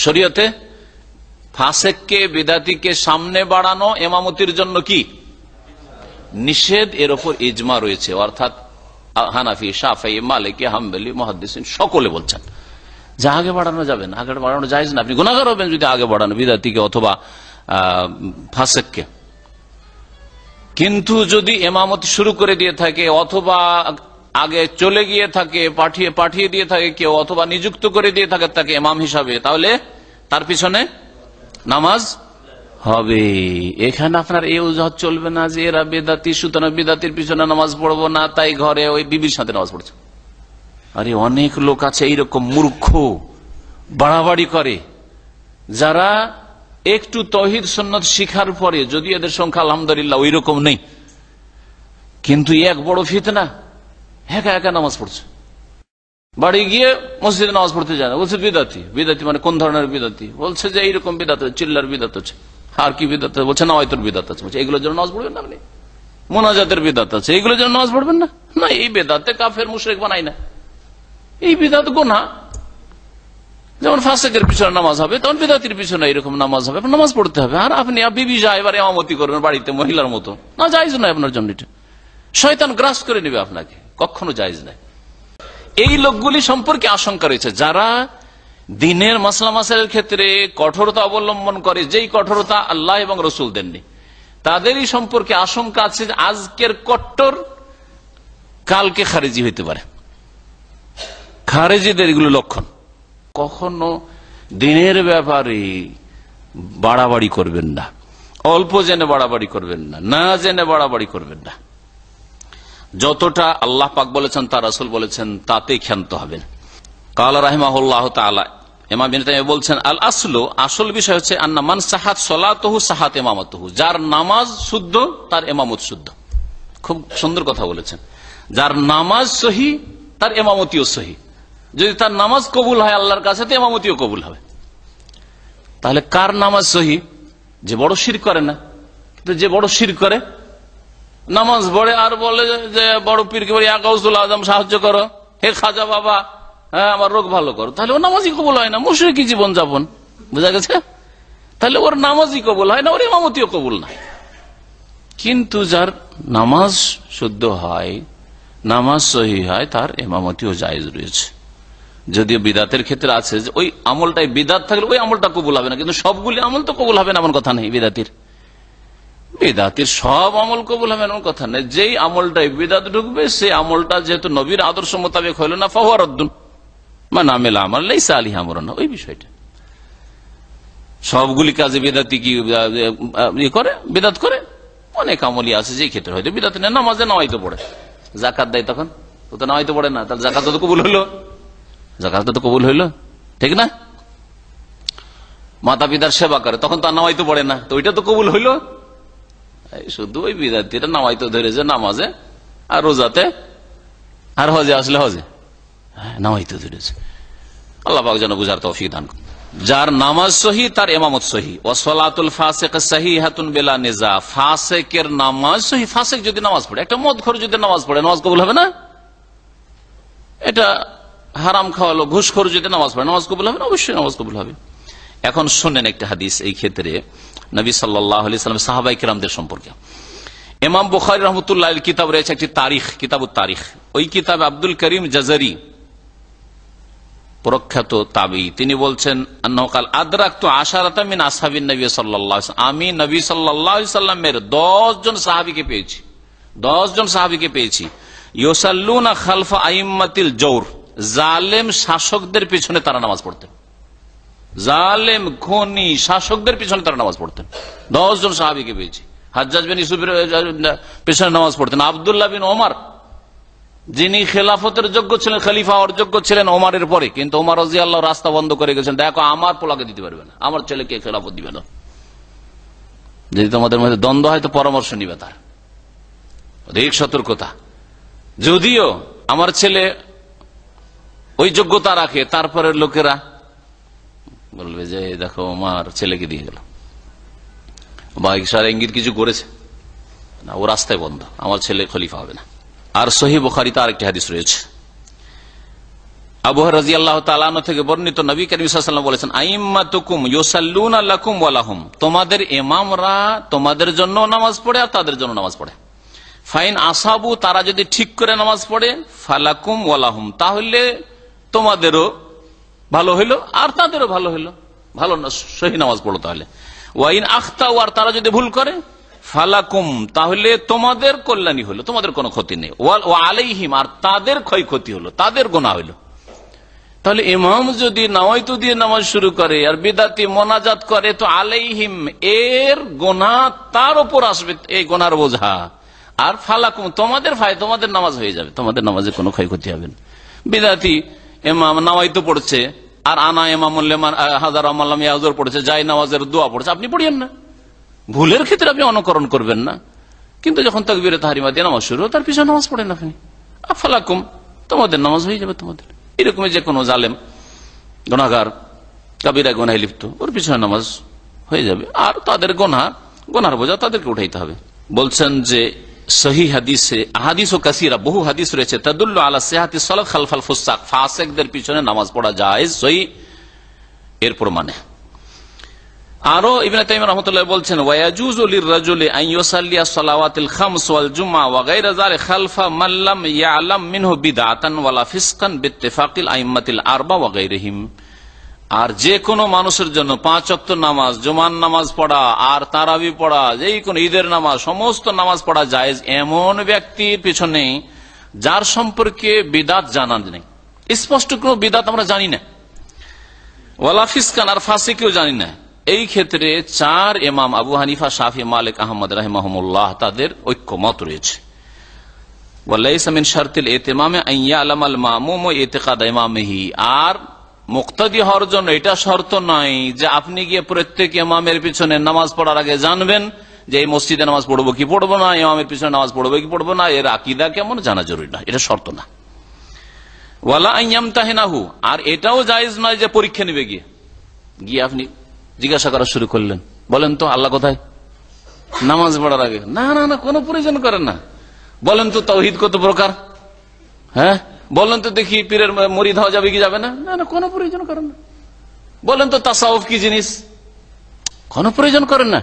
শরীয়তে ফাসেককে বিদাতিকে সামনে বাড়ানো ইমামতির জন্য কি নিষেধ, এর উপর ইজমা রয়েছে। অর্থাৎ হানাফি, শাফিঈ, মালিকি, হাম্বলি, মুহাদ্দিসিন সকলে বলছেন যে আগে বাড়ানো যাবে না, আগে বাড়ানো জায়েজ না। আপনি গুনাহগার হবেন যদি আগে বাড়ানো বিদাতিকে অথবা ফাসেককে। কিন্তু যদি ইমামতি শুরু করে দিয়ে থাকে অথবা আগে চলে গিয়ে থাকে, পাঠিয়ে দিয়ে থাকে কেউ, অথবা নিযুক্ত করে দিয়ে থাকে তাকে ইমাম হিসাবে, তাহলে তার পিছনে নামাজ হবে। এখানে আপনার এই অজুহাত চলবে না যে এরা বেদাতি, সুতরাং বেদাতির পিছনে নামাজ পড়বো না, তাই ঘরে ওই বিবির সাথে নামাজ পড়ছে। আরে অনেক লোক আছে এইরকম মূর্খ, বাড়াবাড়ি করে, যারা একটু তাওহীদ সুন্নাত শিখার পরে, যদি এদের সংখ্যা আলহামদুলিল্লাহ ওই রকম নেই, কিন্তু এক বড় ফিতনা, একা একা নামাজ পড়ছে, বাড়ি গিয়ে মসজিদে নামাজ পড়তে যায় না, বলছে বিদাতি। বিদাতি মানে কোন ধরনের বিদাতি? বলছে যে এইরকম বিদাত, চিল্লার বিদাত আছে। আর কি বিদাত? বলছে নাওয়াইতুর বিদাত আছে। বলছে এগুলোর জন্য নামাজ পড়বেন না আপনি? মোনাজাতের বিদাত আছে, এগুলোর জন্য নামাজ পড়বেন না? না, এই বেদাতে কাফের মুশরিক বানাই না, এই বিদাত গুনাহ। যেমন ফাসেকের পিছনে নামাজ হবে, তখন বিদাতির পিছনে এরকম নামাজ হবে, নামাজ পড়তে হবে। আর আপনি বিবি যায় এবার ইমামতি করবেন বাড়িতে মহিলার মতো, না, জায়েজ নয় আপনার জন্য। এটা শয়তান গ্রাস করে নেবে আপনাকে, কখনো জায়েজ নয়। এই লোকগুলি সম্পর্কে আশঙ্কা রয়েছে যারা দিনের মাসলা মাসাইলের ক্ষেত্রে কঠোরতা অবলম্বন করে, যেই কঠোরতা আল্লাহ এবং রসুল দেননি, তাদেরই সম্পর্কে আশঙ্কা আছে যে আজকের কট্টর কালকে খারেজি হইতে পারে। খারেজিদের এগুলো লক্ষণ। কখনো দিনের ব্যাপারে বাড়াবাড়ি করবেন না, অল্প জেনে বাড়াবাড়ি করবেন না, না জেনে বাড়াবাড়ি করবেন না। যতটা আল্লাহ পাক বলেছেন, তার রাসূল বলেছেন, তাতেই ক্ষান্ত হবেন। কালা রাহিমাহুল্লাহ তাআলা, ইমাম ইবনে তাইমিয়া বলছেন, আল আসলু, আসল বিষয় হচ্ছে আন্না মান সাহাত সলাতুহু সাহাত ইমামাতুহু, যার নামাজ শুদ্ধ তার ইমামত শুদ্ধ। খুব সুন্দর কথা বলেছেন। যার নামাজ সহি তার ইমামতিও সহি। যদি তার নামাজ কবুল হয় আল্লাহর কাছে, তো ইমামতিও কবুল হবে। তাহলে কার নামাজ সহি? যে বড় শিরক করে না। কিন্তু যে বড় শিরক করে, নামাজ পড়ে আর বলে যে বড় পীরকে বলি গাউসুল আজম সাহায্য করো, হে খাজা বাবা, হ্যাঁ আমার রোগ ভালো করো, তাহলে ওর নামাজই কবুল হয় না, মুশরিকি জীবন যাপন। বুঝা গেছে? তাহলে ওর নামাজই কবুল হয় না, ওর ইমামতিও কবুল না। কিন্তু যার নামাজ শুদ্ধ হয়, নামাজ সহি হয়, তার ইমামতিও জায়েজ রয়েছে। যদিও বিদাতের ক্ষেত্রে আছে যে ওই আমলটাই বিদাত থাকলে ওই আমলটা কবুল হবে না, কিন্তু সবগুলি আমল তো কবুল হবে না এমন কথা নেই। বিদাতির সব আমল কবুল হবে এমন কথা নেই। যেই আমলটাই বিদাত ঢুকবে, সেই আমলটা যেহেতু নবীর আদর্শ মোতাবেক হইল না, ফাহুয়া রাদ্দুন মান আমিলা আমাল লাইসা আলাইহি আমরুনা, ওই বিষয়টা। সবগুলি কাজে বিদাতি কি করে? বিদাত করে। অনেক আমলই আছে যেই ক্ষেত্রে হয়তো বিদাত নেই। নামাজে নামাইতে পড়ে, যাকাত দেয়, তখন ও তো নামাইতে পড়ে না, তাহলে যাকাত তো কবুল হইলো, যাকাত তো কবুল হইলো, ঠিক না? মাতা পিতার সেবা করে, তখন তার নামাইতে পড়ে না, তো ওইটা তো কবুল হইলো। শুধু ওই বিদাতিরা নামাইতে ধরেছে নামাজে আর রোজাতে আর হজে আসলে হজে নামাইতে ধরেছে। আল্লাহ পাক যেন বুঝার তৌফিক দান করুন। যার নামাজ সহি তার ইমামত সহি। ওয়াসসালাতুল ফাসিক সাহিহাতুন বিলা নিজা, ফাসিকের নামাজ সহি। ফাসিক যদি নামাজ পড়ে, একটা মদখোর যদি নামাজ পড়ে, নামাজ কবুল হবে না? এটা হারাম খাওয়ালো ঘুষখোর যদি নামাজ পড়ে, নামাজ কবুল হবে না? অবশ্যই নামাজ কবুল হবে। এখন শুনেন একটা হাদিস এই ক্ষেত্রে নবী সাল্লাল্লাহু আলাইহি সাল্লাম সাহাবায়ে কিরামদের সম্পর্কে। ইমাম বুখারী রাহমাতুল্লাহ আলাইহির কিতাব রয়েছে একটি তারিখ, কিতাবুত তারিখ। ওই কিতাবে আব্দুল করিম জাজারি, প্রখ্যাত তাবী, তিনি বলছেন আন্নাহু ক্বাল আদরাকতু আশারাতা মিন আসহাবিন নবী সাল্লাল্লাহু আলাইহি ওয়াসাল্লাম, আমি নবী সাল্লাল্লাহু আলাইহি সাল্লামের 10 জন সাহাবীকে পেয়েছি, 10 জন সাহাবীকে পেয়েছি। ইউসাল্লুনা খালফা আইম্মাতিল জওর, জালেম শাসকদের পিছনে তারা নামাজ পড়তেন। জালেম খুনি শাসকদের পিছনে তারা নামাজ পড়তেন। 10 জন সাহাবীকে পেয়েছি। হাজ্জাজ বিন ইউসুফের পিছনে নামাজ পড়তেন। আব্দুল্লাহ বিন ওমর, যিনি খেলাফতের যোগ্য ছিলেন, খলিফা হওয়ার যোগ্য ছিলেন ওমরের পরে, কিন্তু ওমর রাদিয়াল্লাহু রাস্তা বন্ধ করে গেছেন, দেখো আমার পোলাকে দিতে পারবে না, আমার ছেলেকে খেলাফত দিবে না। যদি তোমাদের মধ্যে দ্বন্দ্ব হয় তো পরামর্শ নিবে তার, অধিক সতর্কতা। যদিও আমার ছেলে ওই যোগ্যতা রাখে, তারপরে লোকেরা বলবে যে দেখো আমার ছেলেকে দিয়ে গেল, বা ইশারা ইঙ্গিত কিছু করেছে না, ও রাস্তায় বন্ধ, আমার ছেলে খলিফা হবে না। আর সহিহ বুখারীতে আরেকটি হাদিস রয়েছে, আবু হুরায়রা রাদিয়াল্লাহু তাআলা আনহু থেকে বর্ণিত, নবী করিম সাল্লাল্লাহু আলাইহি ওয়াসাল্লাম বলেছেন, আইম্মাতুকুম ইউসাল্লুনা লাকুম ওয়া লাহুম, তোমাদের ইমামরা তোমাদের জন্য নামাজ পড়ে আর তাদের জন্য নামাজ পড়ে। ফাইন আসাবু, তারা যদি ঠিক করে নামাজ পড়ে, ফালাকুম ওয়া লাহুম, তাহলে তোমাদেরও ভালো হইলো আর তাদেরও ভালো হইলো, ভালো সহি নামাজ পড়ো। তাহলে ওয়াইন আখতাউ, আর তারা যদি ভুল করে, ফালাকুম, তাহলে তোমাদের কল্যাণী হলো, তোমাদের কোনো ক্ষতি নেই। ওয়া আলাইহিম, আর তাদের ক্ষয়ক্ষতি হলো, তাদের গুনাহ হইলো। তাহলে ইমাম যদি নাওয়াইতু দিয়ে নামাজ শুরু করে আর বিদাতি মোনাজাত করে, তো আলাইহিম, এর গুনাহ তার উপর আসবে, এই গুনার বোঝা। আর ফালাকুম, তোমাদের তোমাদের নামাজ হয়ে যাবে, তোমাদের নামাজে কোনো ক্ষয়ক্ষতি হবে না। বিদাতি ইমাম নাওয়াইতু পড়ছে আর আনা ইমামুল লিমান হাজার আমাল্লাম ইয়াজুর পড়ছে, যাই নামাজের দোয়া পড়ছে, আপনি পড়িয়েন না। ভুলের ক্ষেত্রে আপনি অনুকরণ করবেন না, কিন্তু যখন তাকবীরে তাহরিমা দিয়ে নামাজ শুরু, তার পিছনে নামাজ পড়েন আপনি, ফালাকুম, তোমাদের নামাজ হয়ে যাবে। তোমাদের এরকম যে কোনো জালেম গুনাহগার কাবিরা গুনাহে লিপ্ত, ওর পিছনে নামাজ হয়ে যাবে, আর তাদের গুনার বোঝা তাদেরকে উঠাইতে হবে। বলছেন যে সহি হাদিসে আহাদিস ও কাসিরা, বহু হাদিস রয়েছে, তাদুল্লু আলা সিহাতি সালাত খালফাল ফুসাক, ফাসিকদের পিছনে নামাজ পড়া জায়েজ, সহি এর প্রমাণে। আরো ইবনে তাইমিয়া রাহমাতুল্লাহ বলছেন, ওয়ায়াজুজু লিররাজুলি আন ইউসাল্লিয়া সালাওয়াতিল খামস ওয়াল জুমআ ওয়া গায়রা যালিকা খালফা মান লাম ইয়ালাম মিনহু বিদআতান ওয়ালা ফিসকান বিত্তিফাকিল আইম্মাতিল আরবা ওয়া গায়রিহিম। আর যে কোনো মানুষের জন্য 5 ওয়াক্ত নামাজ, জুমার নামাজ পড়া আর তারাবি পড়া, যেই কোন ঈদের নামাজ, সমস্ত নামাজ পড়া জায়েজ এমন ব্যক্তির পিছনে যার সম্পর্কে বিদআত জানা নেই, স্পষ্ট কোনো বিদআত আমরা জানি না, ওয়ালা ফিসকান, আর ফাসিকও জানি না। এই ক্ষেত্রে 4 ইমাম আবু হানিফা, শাফি, মালিক, আহমদ রাহিমাহুমুল্লাহ তাদের ঐক্যমত রয়েছে। ওয়ালাইসা মিন শারতিল ইতিমামে আন ইয়ালামাল মামুম ইতিকাদ ইমামিহি, আর মুক্তাদি হওয়ার জন্য এটা শর্ত নয় যে আপনি গিয়ে প্রত্যেক ইমামের পিছনে নামাজ পড়ার আগে জানবেন যে এই মসজিদে নামাজ পড়বো কি পড়বো না, ইমামের পিছনে নামাজ পড়বো কি পড়বো না, এর আকীদা কেমন জানা জরুরি না, এটা শর্ত না। ওয়ালা আন ইয়ামতাহিনাহু, আর এটাও জায়েজ নয় যে পরীক্ষা নেবে গিয়ে আপনি জিজ্ঞাসা করা শুরু করলেন, বলেন তো আল্লাহ কোথায়, নামাজ পড়ার আগে। না না না, কোনো প্রয়োজন করেন না। বলেন তো তাওহীদ কত প্রকার, হ্যাঁ বলেন তো দেখি পীরের মুরিদ হওয়া যাবে কি যাবে না, না না, কোনো প্রয়োজন করেন না। বলেন তো তাসাউফ কি জিনিস, কোনো প্রয়োজন করেন না,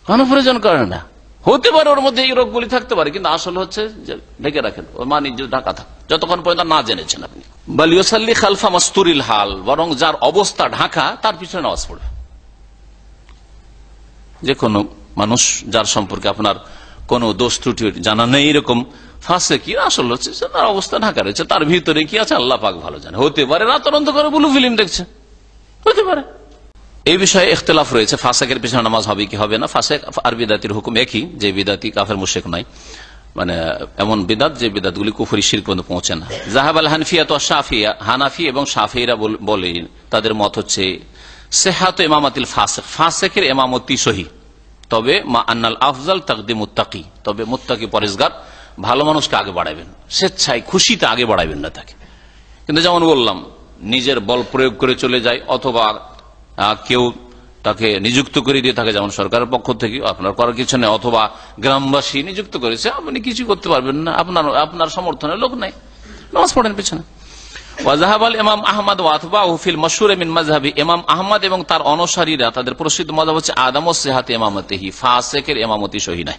কোনো প্রয়োজন করেন না। হতে পারে ওর মধ্যে এই রোগগুলি থাকতে পারে, কিন্তু আসল হচ্ছে যে ঢেকে রাখেন, ওর মান ইজ্জত ঢাকা থাক, যতক্ষণ পর্যন্ত না জেনেছেন আপনি। বাল ইউসাল্লি খালফা মাস্তুরিল হাল, বরং যার অবস্থা ঢাকা তার পিছনে নামাজ পড়বে। যে কোনো মানুষ যার সম্পর্কে আপনার কোন দোষ ত্রুটি জানা নেই, এরকম ফাঁসে কি, আসল হচ্ছে তার অবস্থা ঢাকা রয়েছে, তার ভিতরে কি আছে আল্লাহ পাক ভালো জানে। হতে পারে রাতের অন্ধকারে ব্লু ফিল্ম দেখছে, হতে পারে। এই বিষয়ে ইখতিলাফ রয়েছে, ফাসেকের পিছনে নামাজ হবে কি হবে না। ফাসেক আর বিদাতির হুকুম একই, যে বিদাতি কাফের মুশরিক নয়, মানে এমন বিদাত যে বিদাতগুলি কুফরি শিরক পর্যন্ত পৌঁছে না। জাহাবাল হানফিয়া তো শাফিয়া, হানাফি এবং শাফিরা বলে, তাদের মত হচ্ছে সিহাত ইমামাতিল ফাসিক, ফাসিকের ইমামতি সহি, তবে মা আন্নাল আফজাল তাকদিমুত তাকি, তবে মুত্তাকি পরেজগার ভালো মানুষকে আগে বাড়াবেন, স্বেচ্ছায় খুশিতে আগে বাড়াবেন না তাকে। কিন্তু যেমন বললাম, নিজের বল প্রয়োগ করে চলে যায়, অথবা কেউ তাকে নিযুক্ত করে দিয়ে থাকে, যেমন সরকারের পক্ষ থেকে, আপনার করার কিছু নেই, অথবা গ্রামবাসী নিযুক্ত করেছে, আপনি কিছু করতে পারবেন না, আপনার সমর্থনের লোক নাই, নামাজ পড়েন পেছনে। ওয়াজাহাবাল ইমাম আহমদ ওয়াতবাহু ফিল মাশহুর মিন মাযহাবি, ইমাম আহমদ এবং তার অনুসারীরা তাদের প্রসিদ্ধ মাযহাব হচ্ছে আদাম ও সিহাত ইমামতিহি, ফাসিকের ইমামতি সহিহ নাই।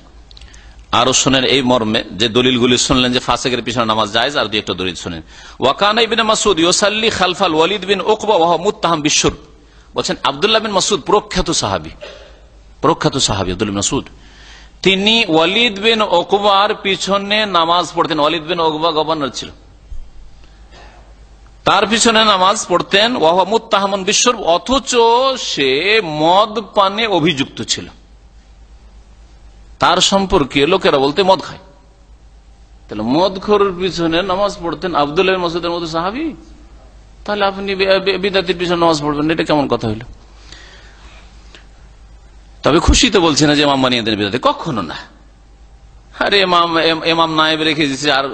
আরো শুনেন এই মর্মে, যে দলিলগুলি শুনলেন যে ফাসিকের পিছনে নামাজ জায়েজ, আর দুই একটা দলিল শুনেন। ওয়া কানা ইবনে মাসউদ ইউসাল্লি খালফাল ওয়ালিদ বিন উকবা ওয়া হুয়া মুত্তাহাম বিশুরব, বলেন আব্দুল্লাহ বিন মাসউদ প্রখ্যাত সাহাবী আব্দুল্লাহ বিন মাসউদ, তিনি ওয়ালিদ বিন উকবার পিছনে নামাজ পড়তেন। ওয়ালিদ বিন উকবা গভর্নর ছিল, তার পিছনে নামাজ পড়তেন। ওয়া হুয়া মুত্তাহামুন বিশুরব, অথচ সে মদ পানে অভিযুক্ত ছিল। তার সম্পর্কে লোকেরা বলতে মদ খায়, তাহলে মদখোরের পিছনে নামাজ পড়তেন আব্দুল্লাহ বিন মাসউদের মতো সাহাবী, তাহলে আপনি বিদাতির পিছনে নামাজ পড়বেন, এটা কেমন কথা হইল? তবে খুশিতে বলছি না যে ইমাম বানিয়ে দেন বিদাতি, কখনো না। আরে ইমাম নায়েব রেখে দিচ্ছে, আর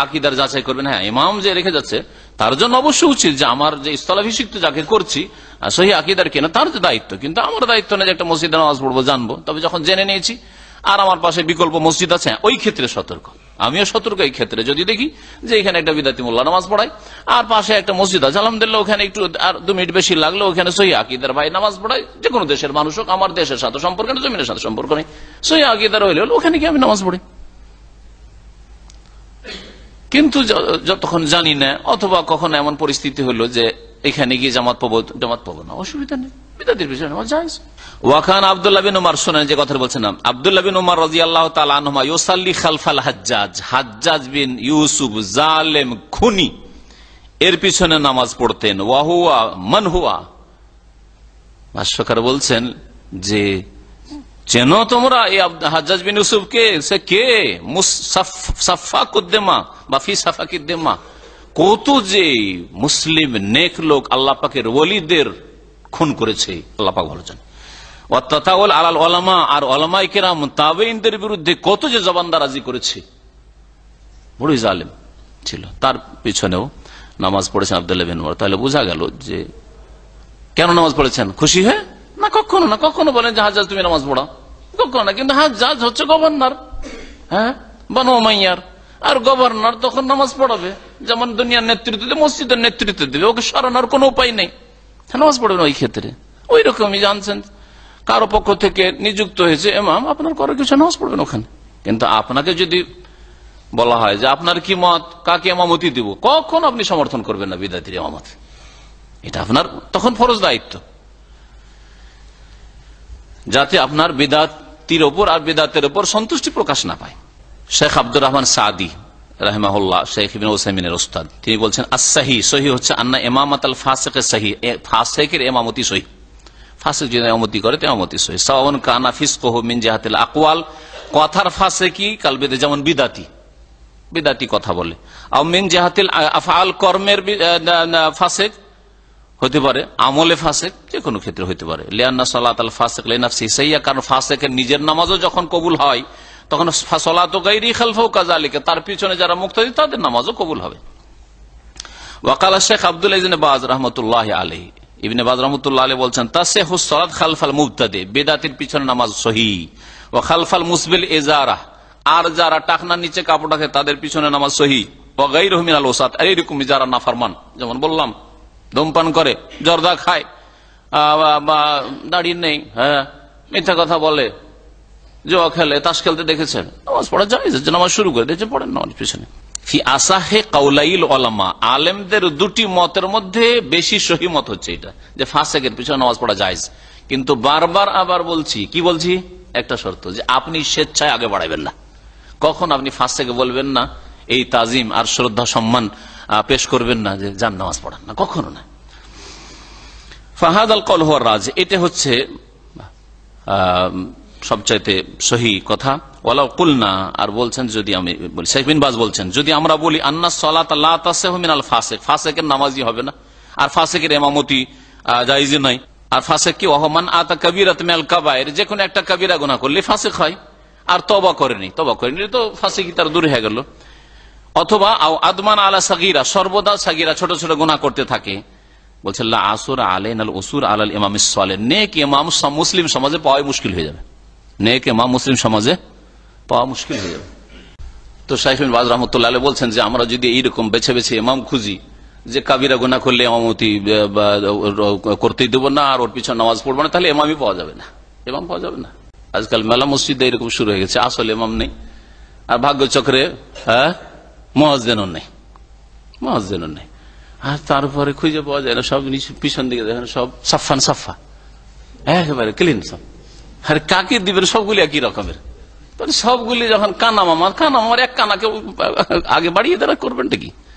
আকীদার যাচাই করবেন। হ্যাঁ, ইমাম যে রেখে যাচ্ছে তার জন্য অবশ্যই উচিত যে আমার যে স্থলাভিষিক্ত যাকে করছি সহি আকীদার কিনা তার যে দায়িত্ব, কিন্তু আমার দায়িত্ব না যে একটা মসজিদে নামাজ পড়বো জানবো। তবে যখন জেনে নিয়েছি আর আমার পাশে বিকল্প মসজিদ আছে, ওই ক্ষেত্রে সতর্ক। আমিও সতর্ক এই ক্ষেত্রে। যদি দেখি যে এখানে একটা বিদাতি মোল্লা নামাজ পড়ায় আর পাশে একটা মসজিদ আছে, আলহামদুলিল্লাহ ওখানে একটু আর 2 মিনিট বেশি লাগলো, ওখানে সহি আকীদার ভাই নামাজ পড়ায়, যে কোনো দেশের মানুষ হোক, আমার দেশের সাথে সম্পর্ক নেই, জমিনের সাথে সম্পর্ক নেই, সহি আকীদার হইলে ওখানে কি আমি নামাজ পড়ি। কিন্তু যতক্ষণ জানি না, অথবা কখনো এমন পরিস্থিতি হলো যে এখানে গিয়ে জামাত পাবো না, অসুবিধা নেই, বিদাতির বিষয় নামাজ জায়েজ। ওয়াকান আব্দুল্লাহ বিন উমর, শুনেন যে কথা বলছিলাম, আব্দুল্লাহ বিন উমর রাদিয়াল্লাহু তাআলা আনহুমা ইউসাল্লি খালফাল হাজ্জাজ, হাজ্জাজ বিন ইউসুফ জালেম খুনি এর পিছনে নামাজ পড়তেন। ওয়াহুয়া মান হুয়া, ভাষ্যকার বলছেন যে চেনো তোমরা এই হাজ্জাজ বিন ইউসুফকে, সে কে? মুসাফফাকুদ্দিমা বা ফি সাফাকিদ্দিমা, কত যে মুসলিম নেক লোক আল্লাহ পাকের ওলিদের খুন করেছে, আল্লাহ পাক ভালো জানেন। ওয়াত্তাতাউল আলাল উলামা, আর উলামায়ে কেরাম তাবেঈনদের বিরুদ্ধে কত যে জবানদারাজি করেছে, বড়ই জালেম ছিল। তার পিছনেও নামাজ পড়েছেন আব্দুল্লাহ বিন উমর। তাহলে বোঝা গেল যে কেন নামাজ পড়েছেন, খুশি হয়ে না? কখনো না। কখনো বলেন যে হাজ্জাজ তুমি নামাজ পড়াও, কখনো না। কিন্তু হাজ্জাজ হচ্ছে গভর্নর, হ্যাঁ, বনু উমাইয়ার, আর গভর্নর তখন নামাজ পড়াবে, যেমন দুনিয়ার নেতৃত্ব দেবে, মসজিদের নেতৃত্ব দেবে, ওকে সরানোর কোনো উপায় নেই, নামাজ পড়বেন ওই ক্ষেত্রে। ওই রকমই জানছেন, কারো পক্ষ থেকে নিযুক্ত হয়েছে ইমাম, আপনার করার কিছু, নামাজ পড়বেন ওখানে। কিন্তু আপনাকে যদি বলা হয় যে আপনার কি মত, কাকে ইমামতি দিব, কখন আপনি সমর্থন করবেন না বিদআতির ইমামত, এটা আপনার তখন ফরজ দায়িত্ব, যাতে আপনার বিদআতির ওপর আর বিদআতের ওপর সন্তুষ্টি প্রকাশ না পায়। শেখ আব্দুর রহমান সাদি রাহিমাহুল্লাহ, শেখ ইবনে উসাইমিনের উস্তাদ, তিনি বলছেন as-সহিহ, সহিহ হচ্ছে আন্না ইমামাতুল ফাসিক সহিহ, ফাসিকের ইমামতি সহিহ, ফাসিক যদি ইমামতি করে তো ইমামতি সহিহ। সাওয়ান কানা ফিসকুহু মিন জিহাতিল আকওয়াল, কথার ফাসিকি কালবেদে, যেমন বিদাতি কথা বলে, আও মিন জিহাতিল আফআল, কর্মের ফাসিক হতে পারে, আমলে ফাসিক, যে কোনো ক্ষেত্রে হতে পারে। লিআন্না সালাতাল ফাসিক লিনাফসিহি সাইয়্যা, কারণ ফাসিকের নিজের নামাজও যখন কবুল হয় তখন সালাতু গায়রি খালফাহু কাযালিকা, তার পিছনে যারা মুক্তাদি তাদের নামাজও কবুল হবে। ওয়াকালা শেখ আব্দুল্লাহ ইবনে বাজ রাহমাতুল্লাহি আলাইহি, ইবনে বাজ রাহমাতুল্লাহি আলাইহি বলছেন তাসিহু সালাত খালফাল মুবতাদি, বিদআতির পিছনে নামাজ সহিহ, ওয়া খালফাল মুসবিল ইজারা, আর যারা টাকনার নিচে কাপড় রাখে তাদের পিছনে নামাজ সহিহ, ওয়া গায়রুহু মিনাল ওসাত, আর এরকম যারা নাফরমান, যেমন বললাম ধূমপান করে, জর্দা খায়, দাড়ি নেই, হ্যাঁ, মিথ্যা কথা বলে, জুয়া খেলে, তাস খেলতে দেখেছেন, নামাজ পড়া জায়েজ, নামাজ শুরু করে দিয়েছে, পড়েন নামাজ পিছনে। ফি আসাহে কাউলাইল উলামা, আলেমদের দুটি মতের মধ্যে বেশি সহি মত হচ্ছে এটা, যে ফাসিকের পিছনে নামাজ পড়া জায়েজ। কিন্তু বারবার আবার বলছি, কি বলছি, একটা শর্ত, যে আপনি স্বেচ্ছায় আগে বাড়াবেন না, কখন আপনি ফাসিকে বলবেন না, এই তাজিম আর শ্রদ্ধা সম্মান পেশ করবেন না যে যান নামাজ পড়ান না, কখনো না। ফাহাদাল কওল হুয়া রাজ, এটা হচ্ছে সবচাইতে সহি কথা। ওয়ালাউ কুলনা, আর বলছেন যদি আমি বলি, শেখ বিন বাজ বলছেন যদি আমরা বলি আন্না সালাত লা তাসিহু মিনাল ফাসিক, ফাসিকের নামাজই হবে না, আর ফাসিকের ইমামতি জায়েজ নাই, আর ফাসিক কি ওহমান আতা কাবীরাত মিনাল কাবায়ের, যে কোনো একটা কবিরা গুনাহ করলে ফাসিক হয়, আর তওবা করেনি তো ফাসিকি তার দূর হয়ে গেল। অথবা আদমান আলা সাগীরা, সর্বদা সাগীরা ছোট ছোট গুনাহ করতে থাকে, বলছে লা আসুর আলাইনাল উসুর আলাল ইমামিস সালেহ, নেক ইমাম মুসলিম সমাজে পাওয়া মুশকিল হয়ে যাবে, নেক ইমাম মুসলিম সমাজে পাওয়া মুশকিল হয়ে যাবে। তো শাইখ বিন বাজ রাহমাতুল্লাহ আলাইহি বলছেন যে আমরা যদি এইরকম বেছে বেছে ইমাম খুঁজি, যে কাবিরা গুনাহ করলে ইমামতি করতেই দেবো না, আর ওর পিছনে নামাজ পড়বো না, তাহলে ইমামই পাওয়া যাবে না, ইমাম পাওয়া যাবে না। আজকাল মেলা মসজিদে এরকম শুরু হয়ে গেছে, আসলে ইমাম নেই, আর ভাগ্যচক্রে মুয়াজ্জিনও নেই, আর তারপরে খুঁজে পাওয়া যায় না, সব পিছন দিকে দেখেন সব সাফান সাফা, একেবারে ক্লিন সব, আর কাকে দিবেন সবগুলি একই রকমের, সবগুলি যখন কানা মামার এক কানাকে আগে বাড়িয়ে তারা করবেনটা কি।